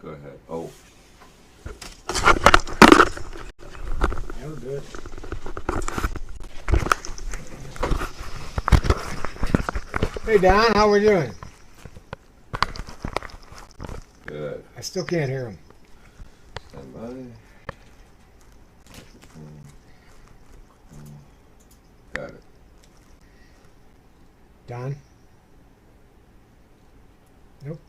Go ahead. Oh. Yeah, we're good. Hey Don, how we doing? Good. I still can't hear him. Stand by. Got it. Don? Nope.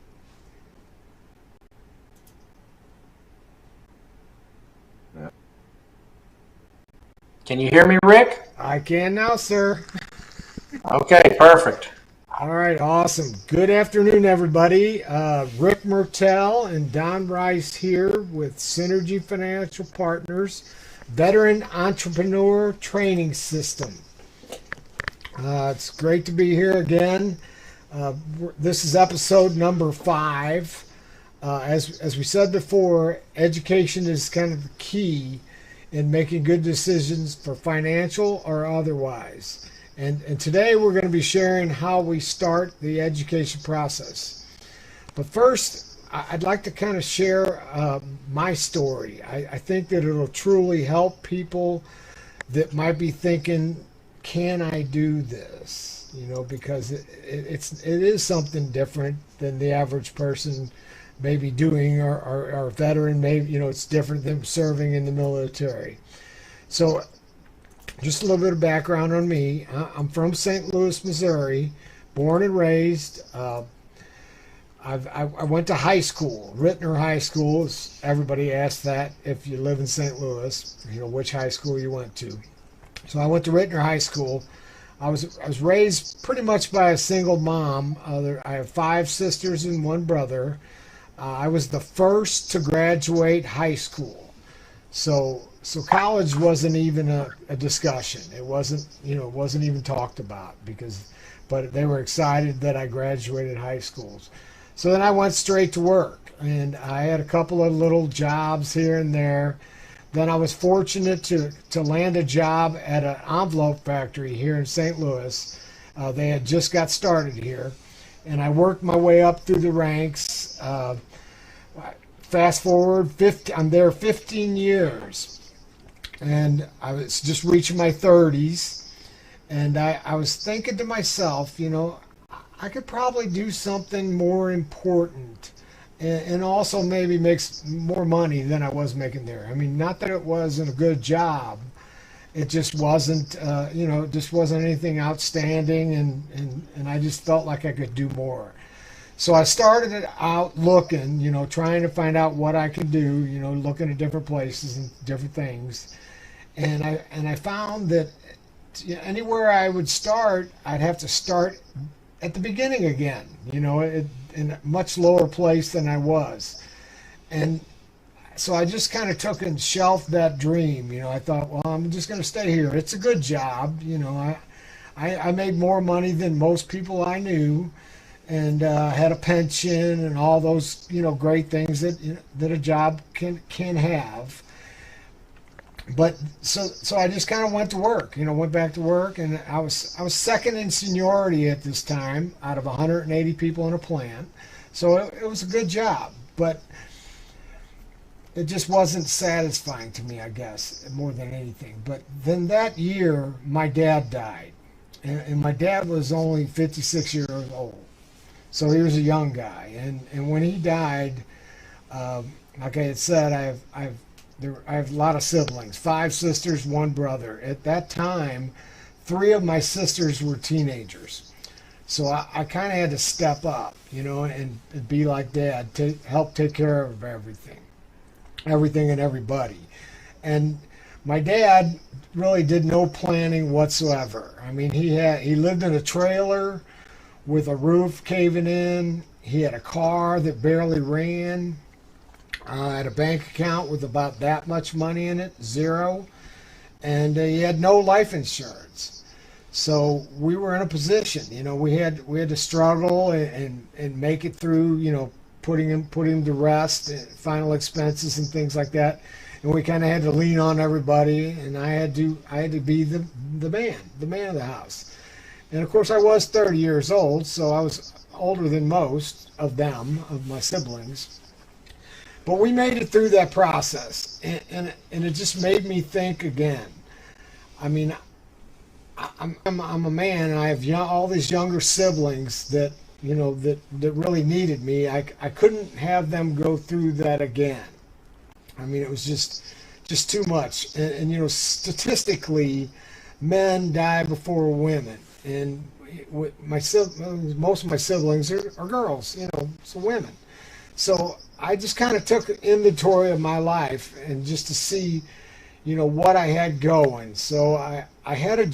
Yeah. Can you hear me, Rick? I can now, sir. Okay, perfect. All right, awesome. Good afternoon, everybody. Rick Mertel and Don Rice here with Synergy Financial Partners, Veteran Entrepreneur Training System. It's great to be here again. This is episode number 5. As we said before, education is kind of the key in making good decisions for financial or otherwise. And today we're going to be sharing how we start the education process. But first, I'd like to kind of share my story. I think that it'll truly help people that might be thinking, can I do this? You know, because it is something different than the average person may be doing, or a veteran, maybe, you know, it's different than serving in the military. So just a little bit of background on me. I'm from St. Louis, Missouri, born and raised. I went to high school, Rittner High School. Everybody asks that if you live in St. Louis, you know, which high school you went to. So I went to Rittner High School. I was raised pretty much by a single mom. I have 5 sisters and 1 brother. I was the first to graduate high school. So college wasn't even a discussion. It wasn't even talked about but they were excited that I graduated high schools. So then I went straight to work, and I had a couple of little jobs here and there. Then I was fortunate to land a job at an envelope factory here in St. Louis. They had just got started here, and I worked my way up through the ranks. Fast forward, I'm there 15 years. And I was just reaching my 30s, and I was thinking to myself, you know, I could probably do something more important and also maybe makes more money than I was making there. I mean, not that it wasn't a good job. It just wasn't, just wasn't anything outstanding, and I just felt like I could do more. So I started out looking, you know, trying to find out what I could do, you know, looking at different places and different things. And I found that anywhere I would start, I'd have to start at the beginning again, you know, in a much lower place than I was. And so I just kind of took and shelved that dream. You know, I thought, well, I'm just going to stay here. It's a good job. You know, I made more money than most people I knew, and had a pension and all those, you know, great things that a job can have. But so I just kind of went to work, you know, went back to work, and I was second in seniority at this time out of 180 people in a plant. So it was a good job, but it just wasn't satisfying to me, I guess, more than anything. But then that year, my dad died, and my dad was only 56 years old, so he was a young guy. And when he died, like I had said, I have a lot of siblings, 5 sisters, 1 brother. At that time, 3 of my sisters were teenagers. So I kind of had to step up, you know, and be like Dad, to help take care of everything and everybody. And my dad really did no planning whatsoever. I mean, he lived in a trailer with a roof caving in. He had a car that barely ran. Had a bank account with about that much money in it, 0, and he had no life insurance. So we were in a position, you know, we had to struggle and make it through, you know, putting him to rest, final expenses and things like that. And we kind of had to lean on everybody, and I had to be the man of the house. And of course, I was 30 years old, so I was older than most of them, of my siblings. But we made it through that process, and it just made me think again. I mean, I'm a man, and I have all these younger siblings that that really needed me. I couldn't have them go through that again. I mean, it was just too much. And statistically, men die before women, and most of my siblings are girls. So women. So I just kind of took inventory of my life and just to see, what I had going. So I had a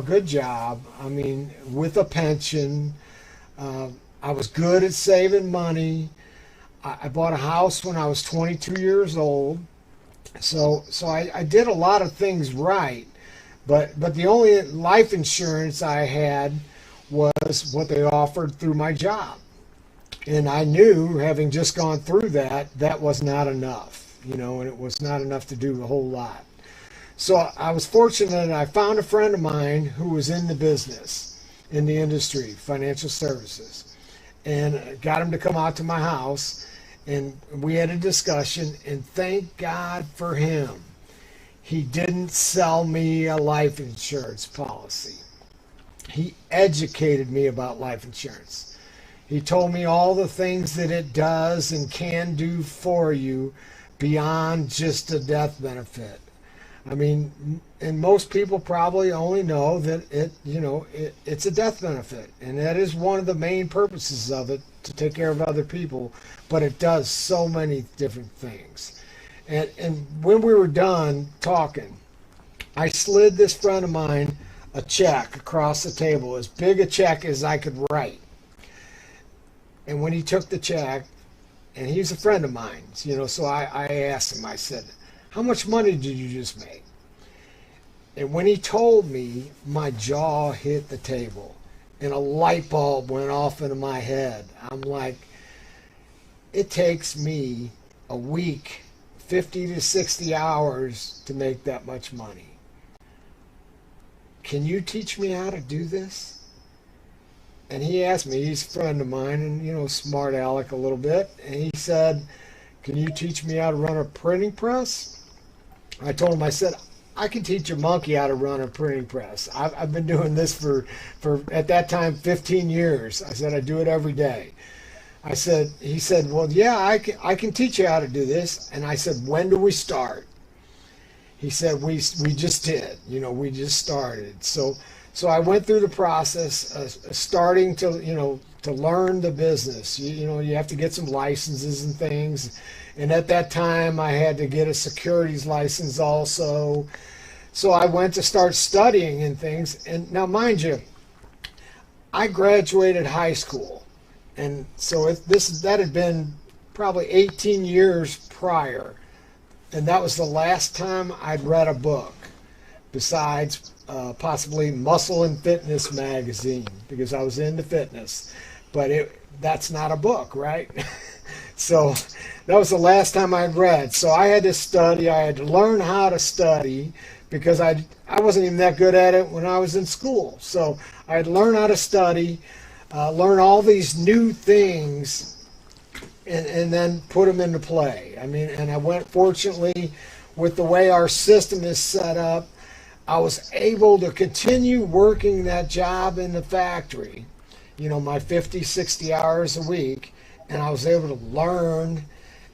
good job. I mean, with a pension. I was good at saving money. I bought a house when I was 22 years old. So I did a lot of things right. But the only life insurance I had was what they offered through my job. And I knew, having just gone through that was not enough, and it was not enough to do a whole lot. So I was fortunate. I found a friend of mine who was in the business, in the industry, financial services, and got him to come out to my house, and we had a discussion, and thank God for him. He didn't sell me a life insurance policy. He educated me about life insurance. He told me all the things that it does and can do for you beyond just a death benefit. I mean, and most people probably only know that it's a death benefit, and that is one of the main purposes of it, to take care of other people, but it does so many different things. And when we were done talking, I slid this friend of mine a check across the table, as big a check as I could write. And when he took the check, and he's a friend of mine, so I asked him, I said, "How much money did you just make?" And when he told me, my jaw hit the table, and a light bulb went off into my head. I'm like, it takes me a week, 50 to 60 hours to make that much money. Can you teach me how to do this? And he asked me, he's a friend of mine, and smart aleck a little bit, and he said, "Can you teach me how to run a printing press?" I told him, I said, "I can teach a monkey how to run a printing press. I've been doing this for at that time 15 years. I said, I do it every day. He said, "Well, yeah, I can teach you how to do this." And I said, "When do we start?" He said, we just did. We just started. So I went through the process of starting to learn the business. You have to get some licenses and things. And at that time, I had to get a securities license also. So I went to start studying and things. And now, mind you, I graduated high school. And so that had been probably 18 years prior. And that was the last time I'd read a book, besides possibly Muscle and Fitness magazine, because I was into fitness. But that's not a book, right? So that was the last time I'd read. So I had to study. I had to learn how to study, because I wasn't even that good at it when I was in school. So I had to learn how to study, learn all these new things, and then put them into play. I mean, and I went, fortunately, with the way our system is set up, I was able to continue working that job in the factory, my 50, 60 hours a week, and I was able to learn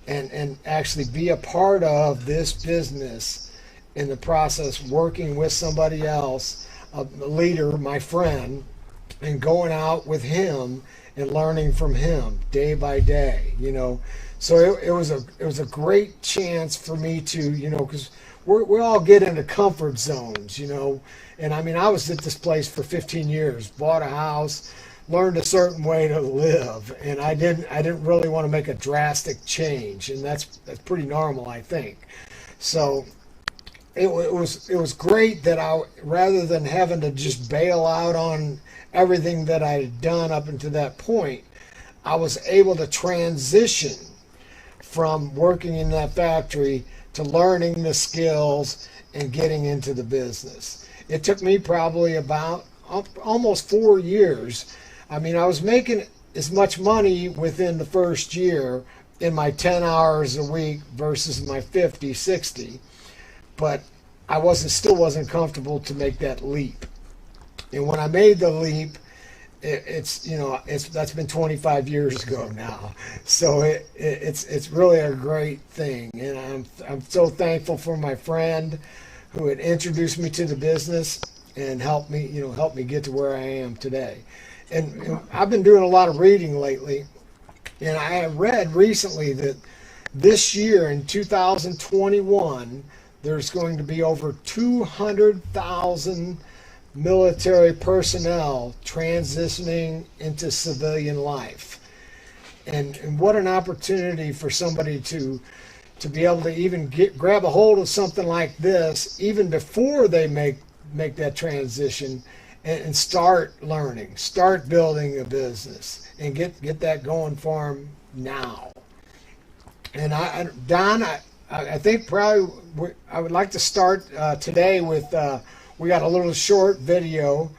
and actually be a part of this business in the process, working with somebody else, a leader, my friend, and going out with him and learning from him day by day, So it was a great chance for me to, because we all get into comfort zones, And I mean, I was at this place for 15 years, bought a house, learned a certain way to live, and I didn't really want to make a drastic change, and that's pretty normal, I think. So it was great that rather than having to just bail out on everything that I had done up until that point, I was able to transition from working in that factory to learning the skills and getting into the business. It took me probably about almost 4 years. I mean, I was making as much money within the first year in my 10 hours a week versus my 50, 60, but I still wasn't comfortable to make that leap. And when I made the leap, that's been 25 years ago now. So it's really a great thing, and I'm so thankful for my friend who had introduced me to the business and helped me get to where I am today. And I've been doing a lot of reading lately, and I read recently that this year in 2021 there's going to be over 200,000 military personnel transitioning into civilian life. And what an opportunity for somebody to be able to even grab a hold of something like this even before they make that transition, and start learning, start building a business, and get that going for them now. And Don, I think probably I would like to start today with, we got a little short video.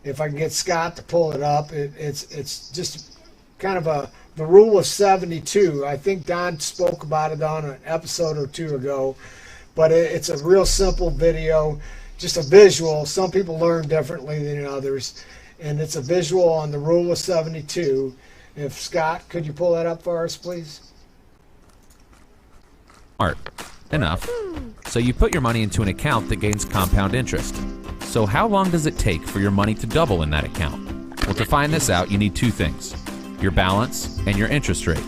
If I can get Scott to pull it up, it's just kind of the rule of 72. I think Don spoke about it on an episode or two ago, but it's a real simple video, just a visual. Some people learn differently than others, and it's a visual on the rule of 72. If Scott, could you pull that up for us, please? Smart. Enough. So you put your money into an account that gains compound interest. So how long does it take for your money to double in that account? Well, to find this out, you need two things: your balance and your interest rate.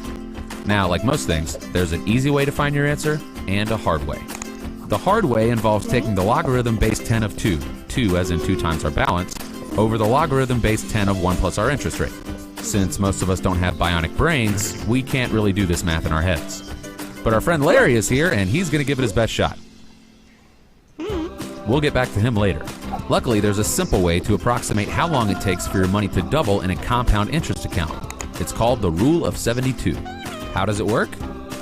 Now, like most things, there's an easy way to find your answer and a hard way. The hard way involves taking the logarithm base 10 of 2 as in 2 times our balance, over the logarithm base 10 of 1 plus our interest rate. Since most of us don't have bionic brains, we can't really do this math in our heads. But our friend Larry is here, and he's going to give it his best shot. We'll get back to him later. Luckily, there's a simple way to approximate how long it takes for your money to double in a compound interest account. It's called the Rule of 72. How does it work?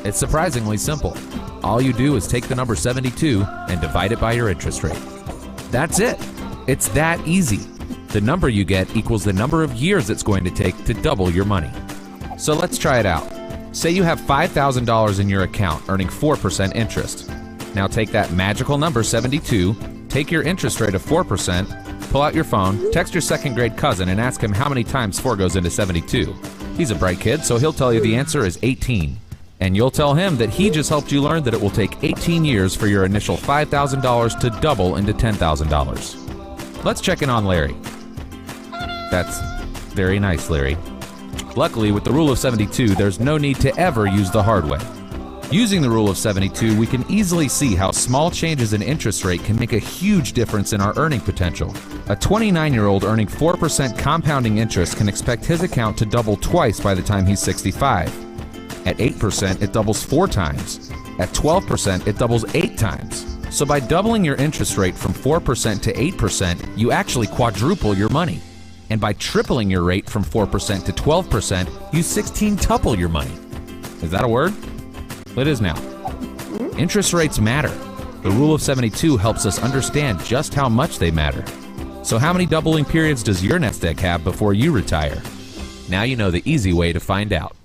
It's surprisingly simple. All you do is take the number 72 and divide it by your interest rate. That's it. It's that easy. The number you get equals the number of years it's going to take to double your money. So let's try it out. Say you have $5,000 in your account earning 4% interest. Now take that magical number 72, take your interest rate of 4%, pull out your phone, text your second grade cousin and ask him how many times 4 goes into 72. He's a bright kid, so he'll tell you the answer is 18. And you'll tell him that he just helped you learn that it will take 18 years for your initial $5,000 to double into $10,000. Let's check in on Larry. That's very nice, Larry. Luckily, with the Rule of 72, there's no need to ever use the hard way. Using the Rule of 72, we can easily see how small changes in interest rate can make a huge difference in our earning potential. A 29-year-old earning 4% compounding interest can expect his account to double twice by the time he's 65. At 8%, it doubles 4 times. At 12%, it doubles 8 times. So by doubling your interest rate from 4% to 8%, you actually quadruple your money. And by tripling your rate from 4% to 12%, you 16-tuple your money. Is that a word? It is now. Interest rates matter. The Rule of 72 helps us understand just how much they matter. So how many doubling periods does your nest egg have before you retire? Now you know the easy way to find out.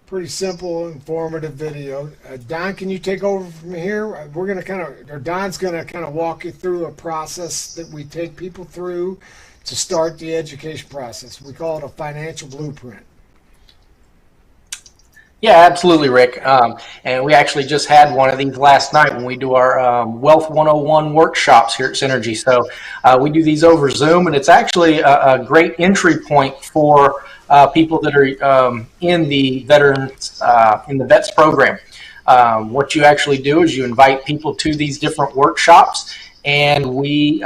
Pretty simple, informative video. Don, can you take over from here? We're going to Don's going to kind of walk you through a process that we take people through to start the education process. We call it a financial blueprint. Yeah, absolutely, Rick. And we actually just had one of these last night when we do our Wealth 101 workshops here at Synergy. So we do these over Zoom, and it's actually a great entry point for people that are in the veterans, in the VETS program. What you actually do is you invite people to these different workshops, and we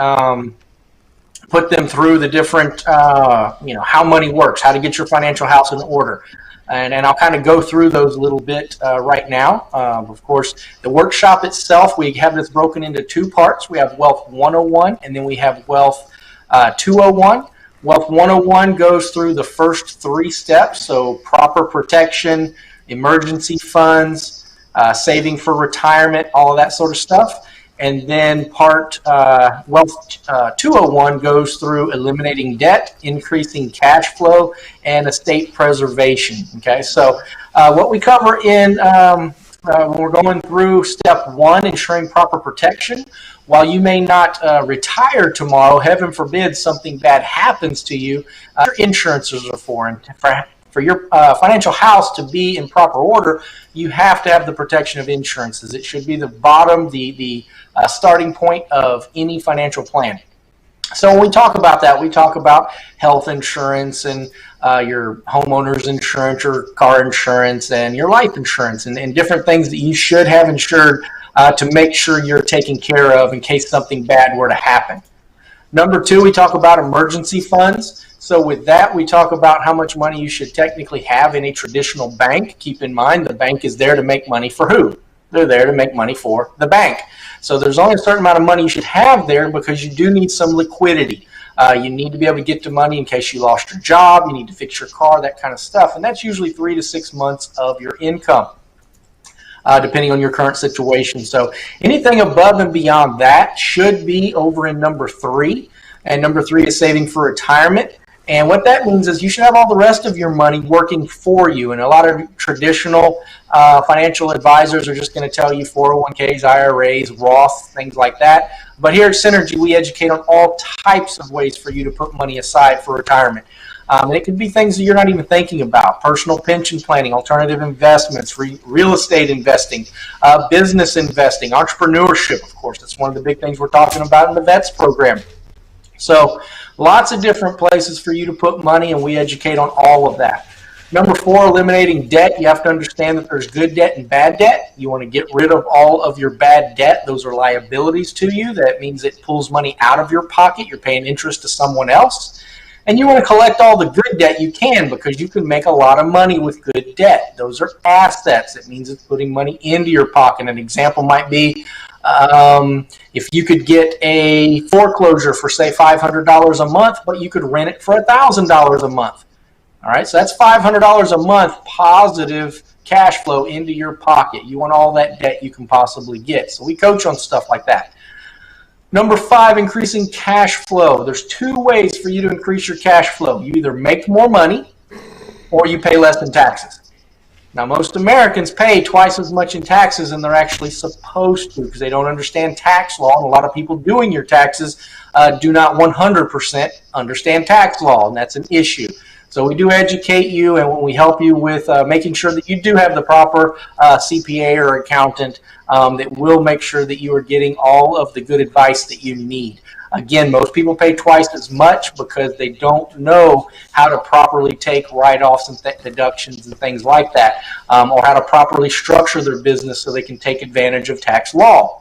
put them through the different, how money works, how to get your financial house in order. And I'll kind of go through those a little bit right now. Of course, the workshop itself, we have this broken into 2 parts. We have Wealth 101, and then we have Wealth 201. Wealth 101 goes through the first 3 steps, so proper protection, emergency funds, saving for retirement, all of that sort of stuff. And then part Wealth 201 goes through eliminating debt, increasing cash flow, and estate preservation. Okay, so what we cover in when we're going through step 1, ensuring proper protection. While you may not retire tomorrow, heaven forbid something bad happens to you, your insurances are for. And for your financial house to be in proper order, you have to have the protection of insurances. It should be the bottom, the starting point of any financial plan. So when we talk about that, we talk about health insurance and your homeowner's insurance, your car insurance, and your life insurance, and different things that you should have insured to make sure you're taken care of in case something bad were to happen. Number 2, we talk about emergency funds. So with that, we talk about how much money you should technically have in a traditional bank. Keep in mind, the bank is there to make money for who? They're there to make money for the bank. So there's only a certain amount of money you should have there because you do need some liquidity. You need to be able to get the money in case you lost your job, you need to fix your car, that kind of stuff. And that's usually 3 to 6 months of your income, depending on your current situation. So anything above and beyond that should be over in number 3. And number 3 is saving for retirement. And what that means is you should have all the rest of your money working for you. And a lot of traditional financial advisors are just going to tell you 401ks, IRAs, Roth, things like that. But here at Synergy, we educate on all types of ways for you to put money aside for retirement. And it could be things that you're not even thinking about: personal pension planning, alternative investments, real estate investing, business investing, entrepreneurship, of course. That's one of the big things we're talking about in the VETS program. So lots of different places for you to put money, and we educate on all of that. Number 4, eliminating debt. You have to understand that there's good debt and bad debt. You want to get rid of all of your bad debt. Those are liabilities to you. That means it pulls money out of your pocket. You're paying interest to someone else. And you want to collect all the good debt you can, because you can make a lot of money with good debt. Those are assets. It means it's putting money into your pocket. An example might be if you could get a foreclosure for, say, $500 a month, but you could rent it for $1,000 a month. All right, so that's $500 a month positive cash flow into your pocket. You want all that debt you can possibly get. So we coach on stuff like that. Number 5, increasing cash flow. There's 2 ways for you to increase your cash flow. You either make more money or you pay less in taxes. Now, most Americans pay twice as much in taxes than they're actually supposed to, because they don't understand tax law. And a lot of people doing your taxes do not 100% understand tax law, and that's an issue. So we do educate you, and we help you with making sure that you do have the proper CPA or accountant that will make sure that you are getting all of the good advice that you need. Again, most people pay twice as much because they don't know how to properly take write-offs and deductions and things like that, or how to properly structure their business so they can take advantage of tax law.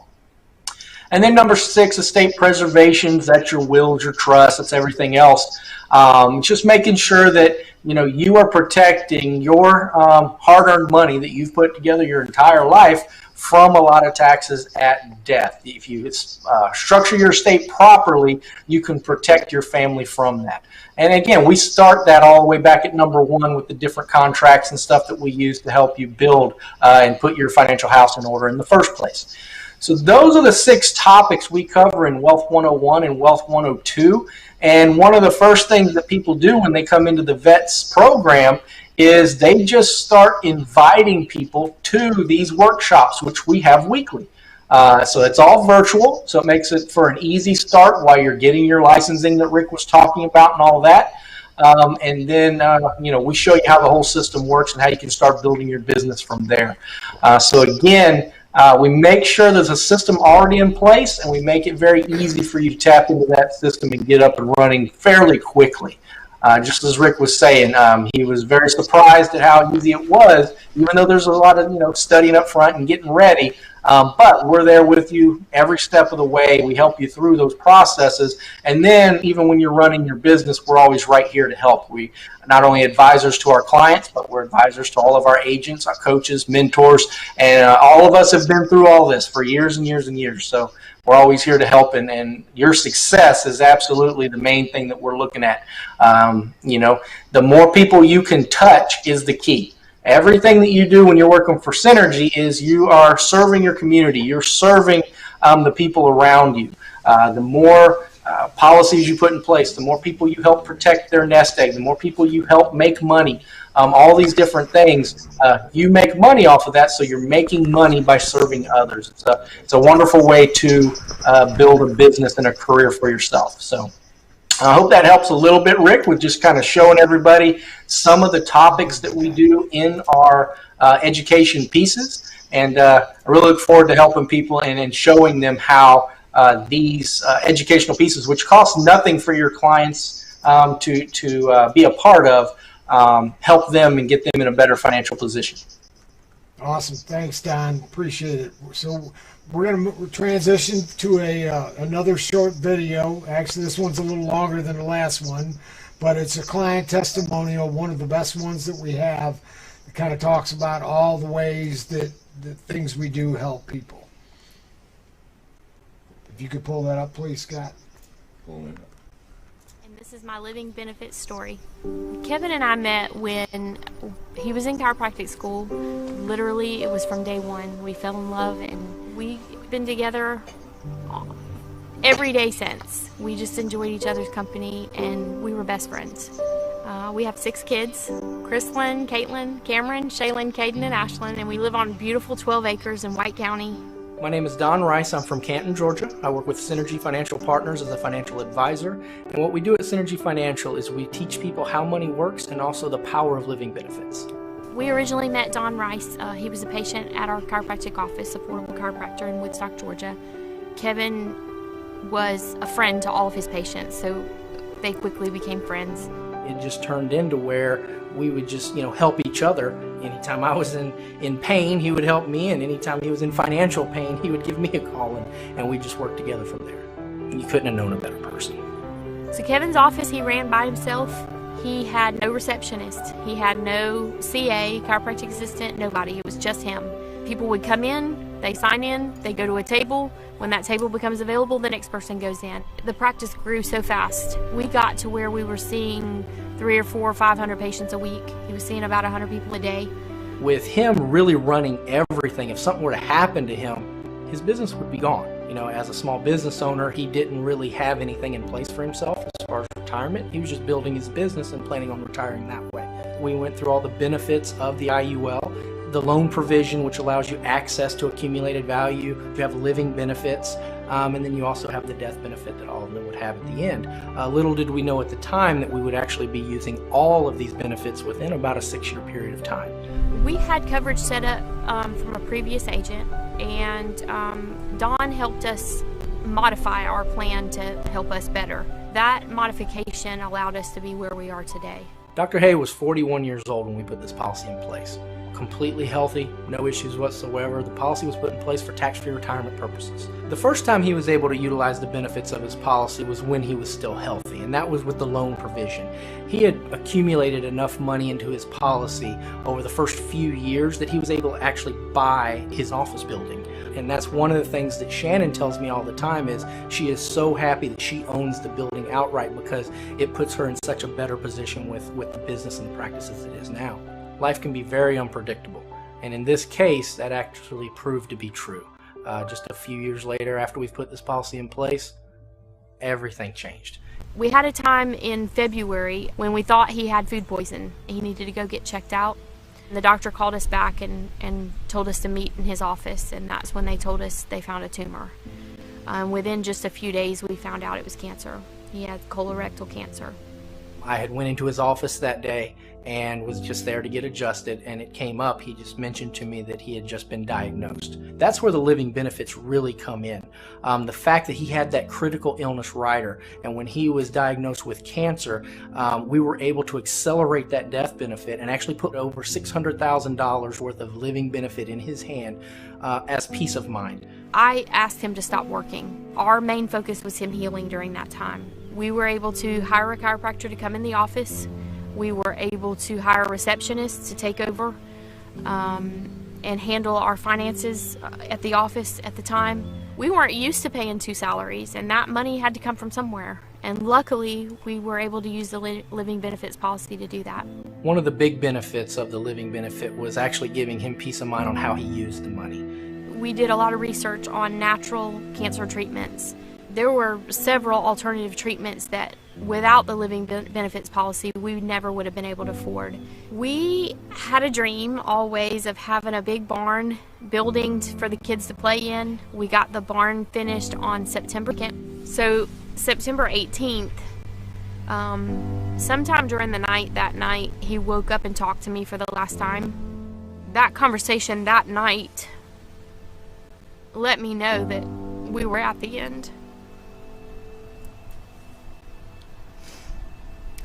And then number 6, estate preservations. That's your wills, your trusts, that's everything else. Just making sure that you are protecting your hard-earned money that you've put together your entire life from a lot of taxes at death. If you structure your estate properly, you can protect your family from that. And again, we start that all the way back at number 1 with the different contracts and stuff that we use to help you build and put your financial house in order in the first place. So those are the 6 topics we cover in Wealth 101 and Wealth 102. And one of the first things that people do when they come into the VETS program is they just start inviting people to these workshops, which we have weekly. So it's all virtual, so it makes it for an easy start while you're getting your licensing that Rick was talking about and all that. And then, we show you how the whole system works and how you can start building your business from there. So again, we make sure there's a system already in place, and we make it very easy for you to tap into that system and get up and running fairly quickly. Just as Rick was saying, he was very surprised at how easy it was, even though there's a lot of studying up front and getting ready. But we're there with you every step of the way. We help you through those processes. And then even when you're running your business, we're always right here to help. We not only advisors to our clients, but we're advisors to all of our agents, our coaches, mentors, and all of us have been through all this for years and years and years. So we're always here to help, and your success is absolutely the main thing that we're looking at. The more people you can touch is the key. Everything that you do when you're working for Synergy is you are serving your community. You're serving the people around you. The more policies you put in place, the more people you help protect their nest egg, the more people you help make money, all these different things, you make money off of that, so you're making money by serving others. It's a wonderful way to build a business and a career for yourself. So I hope that helps a little bit, Rick, with just kind of showing everybody some of the topics that we do in our education pieces. And I really look forward to helping people and showing them how these educational pieces, which cost nothing for your clients to be a part of, help them and get them in a better financial position. Awesome. Thanks, Don. Appreciate it. So we're going to transition to another short video. Actually, this one's a little longer than the last one, but it's a client testimonial, one of the best ones that we have. It kind of talks about all the ways that the things we do help people. If you could pull that up, please, Scott. Pulling it up. And this is my living benefits story. Kevin and I met when he was in chiropractic school. Literally, it was from day one. We fell in love, and we've been together every day since. We just enjoyed each other's company, and we were best friends. We have 6 kids: Chrislyn, Caitlin, Cameron, Shaylin, Caden, and Ashlyn, and we live on beautiful 12 acres in White County. My name is Don Rice. I'm from Canton, Georgia. I work with Synergy Financial Partners as a financial advisor. And what we do at Synergy Financial is we teach people how money works and also the power of living benefits. We originally met Don Rice. He was a patient at our chiropractic office, a portable chiropractor in Woodstock, Georgia. Kevin was a friend to all of his patients, so they quickly became friends. It just turned into where we would just, help each other. Anytime I was in pain, he would help me, and anytime he was in financial pain, he would give me a call, and we just worked together from there. You couldn't have known a better person. So Kevin's office, he ran by himself. He had no receptionist. He had no CA, chiropractic assistant, nobody. It was just him. People would come in, they sign in, they go to a table. When that table becomes available, the next person goes in. The practice grew so fast. We got to where we were seeing 300 or 400 or 500 patients a week. He was seeing about 100 people a day. With him really running everything, if something were to happen to him, his business would be gone. As a small business owner, he didn't really have anything in place for himself as far as retirement. He was just building his business and planning on retiring that way. We went through all the benefits of the IUL, the loan provision, which allows you access to accumulated value. You have living benefits, and then you also have the death benefit that all of them would have at the end. Little did we know at the time that we would actually be using all of these benefits within about a 6-year period of time. We had coverage set up from a previous agent, and Don helped us modify our plan to help us better. That modification allowed us to be where we are today. Dr. Hay was 41 years old when we put this policy in place. Completely healthy, no issues whatsoever. The policy was put in place for tax-free retirement purposes. The first time he was able to utilize the benefits of his policy was when he was still healthy, and that was with the loan provision. He had accumulated enough money into his policy over the first few years that he was able to actually buy his office building. And that's one of the things that Shannon tells me all the time is she is so happy that she owns the building outright because it puts her in such a better position with the business and the practices it is now. Life can be very unpredictable, and in this case, that actually proved to be true. Just a few years later, after we've put this policy in place, everything changed. We had a time in February when we thought he had food poison. He needed to go get checked out. The doctor called us back and told us to meet in his office, and that's when they told us they found a tumor. Within just a few days, we found out it was cancer. He had colorectal cancer. I had went into his office that day and was just there to get adjusted, and it came up. He just mentioned to me that he had just been diagnosed. That's where the living benefits really come in. The fact that he had that critical illness rider, and when he was diagnosed with cancer, we were able to accelerate that death benefit and actually put over $600,000 worth of living benefit in his hand as peace of mind. I asked him to stop working. Our main focus was him healing during that time. We were able to hire a chiropractor to come in the office. We were able to hire receptionists to take over and handle our finances at the office at the time. We weren't used to paying 2 salaries, and that money had to come from somewhere. And luckily, we were able to use the living benefits policy to do that. One of the big benefits of the living benefit was actually giving him peace of mind on how he used the money. we did a lot of research on natural cancer treatments. There were several alternative treatments that without the living benefits policy, we never would have been able to afford. We had a dream always of having a big barn building for the kids to play in. We got the barn finished on September 2nd. So September 18th, sometime during the night that night, he woke up and talked to me for the last time. That conversation that night let me know that we were at the end.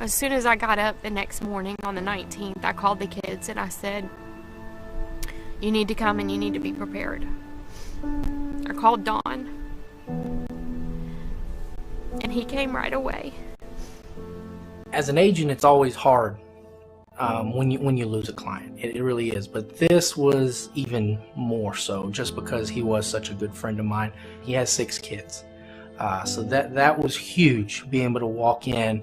As soon as I got up the next morning on the 19th, I called the kids and I said, you need to come and you need to be prepared. I called Don and he came right away. As an agent, it's always hard when you lose a client. It really is. But this was even more so, just because he was such a good friend of mine. He has 6 kids. So that was huge, being able to walk in,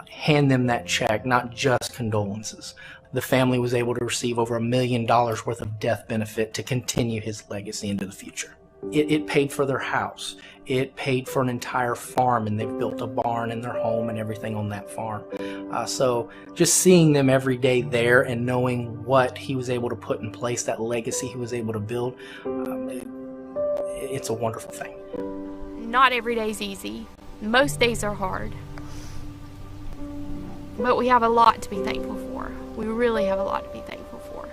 hand them that check, not just condolences. The family was able to receive over $1 million worth of death benefit to continue his legacy into the future. It paid for their house. It paid for an entire farm, and they've built a barn in their home and everything on that farm. So just seeing them every day there and knowing what he was able to put in place, that legacy he was able to build, it's a wonderful thing. Not every day's easy. Most days are hard. But we have a lot to be thankful for. We really have a lot to be thankful for.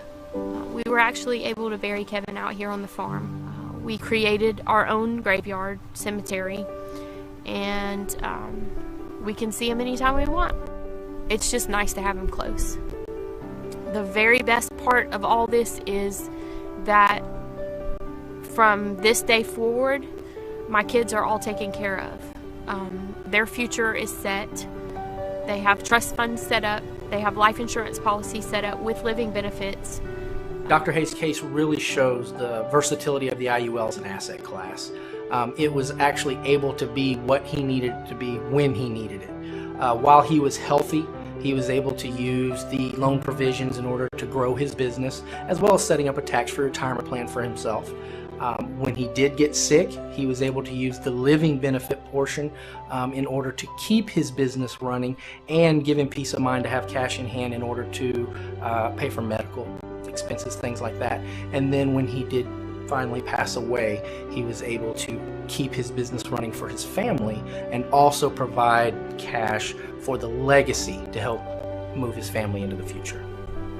We were actually able to bury Kevin out here on the farm. We created our own graveyard cemetery, and we can see him anytime we want. It's just nice to have him close. The very best part of all this is that from this day forward, my kids are all taken care of. Their future is set. They have trust funds set up. They have life insurance policies set up with living benefits. Dr. Hayes' case really shows the versatility of the IUL as an asset class. It was actually able to be what he needed it to be when he needed it. While he was healthy, he was able to use the loan provisions in order to grow his business, as well as setting up a tax-free retirement plan for himself. When he did get sick, he was able to use the living benefit portion in order to keep his business running and give him peace of mind to have cash in hand in order to pay for medical expenses, things like that. And then when he did finally pass away, he was able to keep his business running for his family and also provide cash for the legacy to help move his family into the future.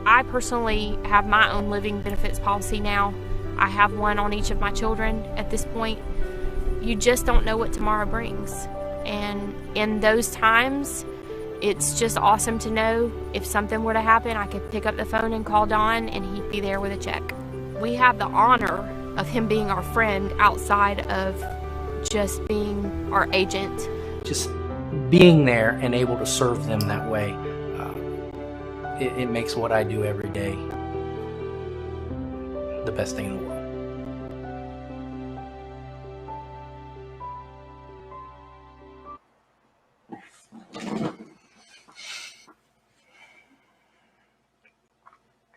I personally have my own living benefits policy now. I have one on each of my children at this point. You just don't know what tomorrow brings. And in those times, it's just awesome to know if something were to happen, I could pick up the phone and call Don and he'd be there with a check. We have the honor of him being our friend outside of just being our agent. Just being there and able to serve them that way, it makes what I do every day the best thing in the world.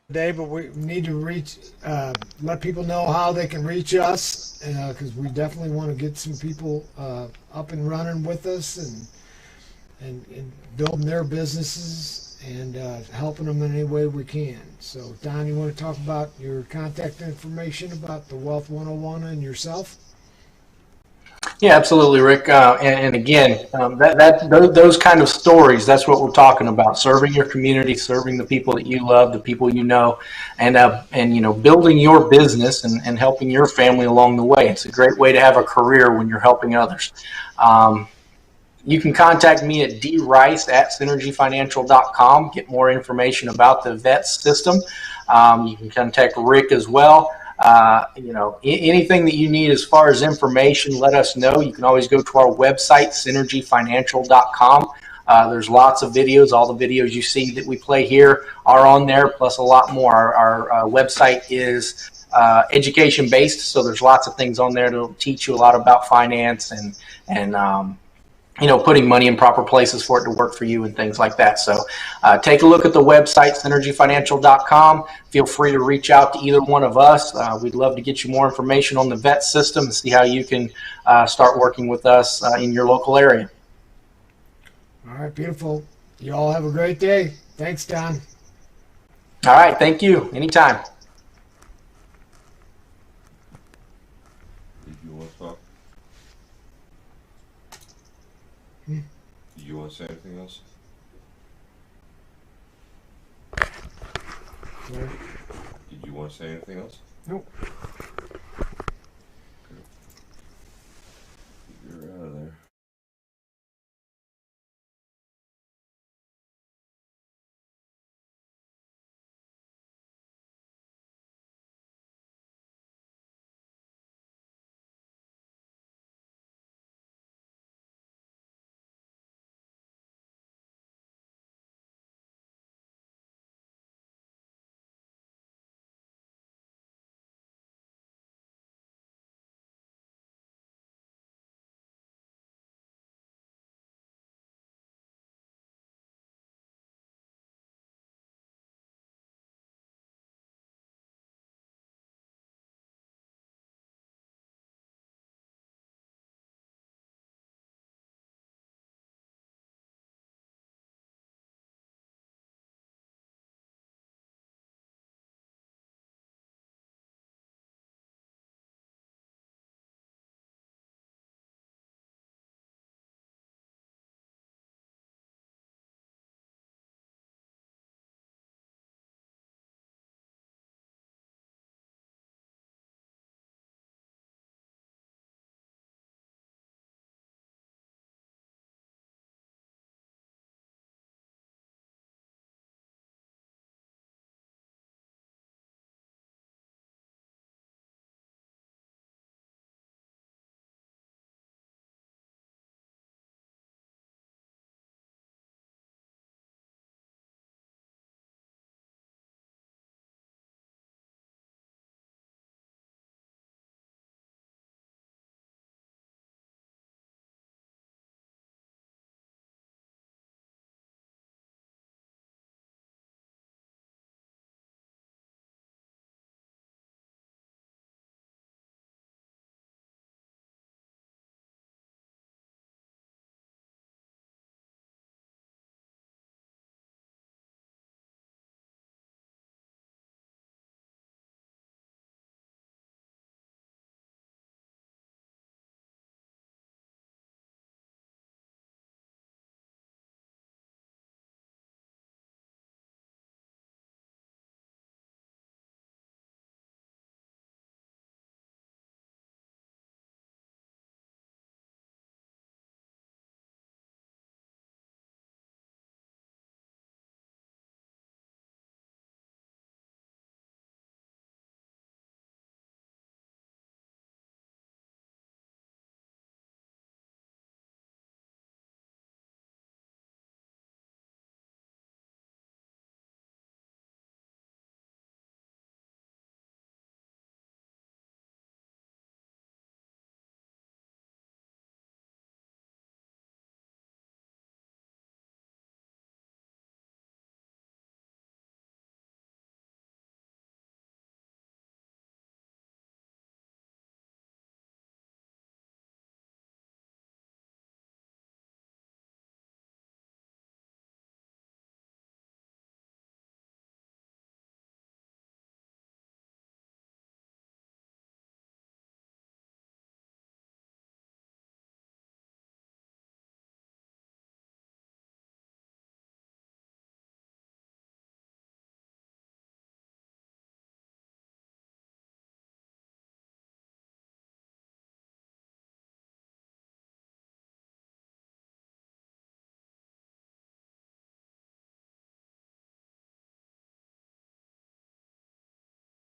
Today, but we need to let people know how they can reach us, because we definitely want to get some people up and running with us and building their businesses and helping them in any way we can. So, Don, you want to talk about your contact information about the Wealth 101 and yourself? Yeah, absolutely, Rick. And again, those kind of stories, that's what we're talking about: serving your community, serving the people that you love, the people you know, and building your business and helping your family along the way. It's a great way to have a career when you're helping others. You can contact me at drice@synergyfinancial.com. Get more information about the VETS system. You can contact Rick as well. Anything that you need as far as information, let us know. You can always go to our website, synergyfinancial.com. There's lots of videos. All the videos you see that we play here are on there, plus a lot more. Our website is education-based, so there's lots of things on there that will teach you a lot about finance and putting money in proper places for it to work for you and things like that. So take a look at the website, synergyfinancial.com. Feel free to reach out to either one of us. We'd love to get you more information on the vet system and see how you can start working with us in your local area. All right, beautiful. You all have a great day. Thanks, Don. All right, thank you. Anytime. Did you want to talk? Did you want to say anything else? No. Did you want to say anything else? Nope.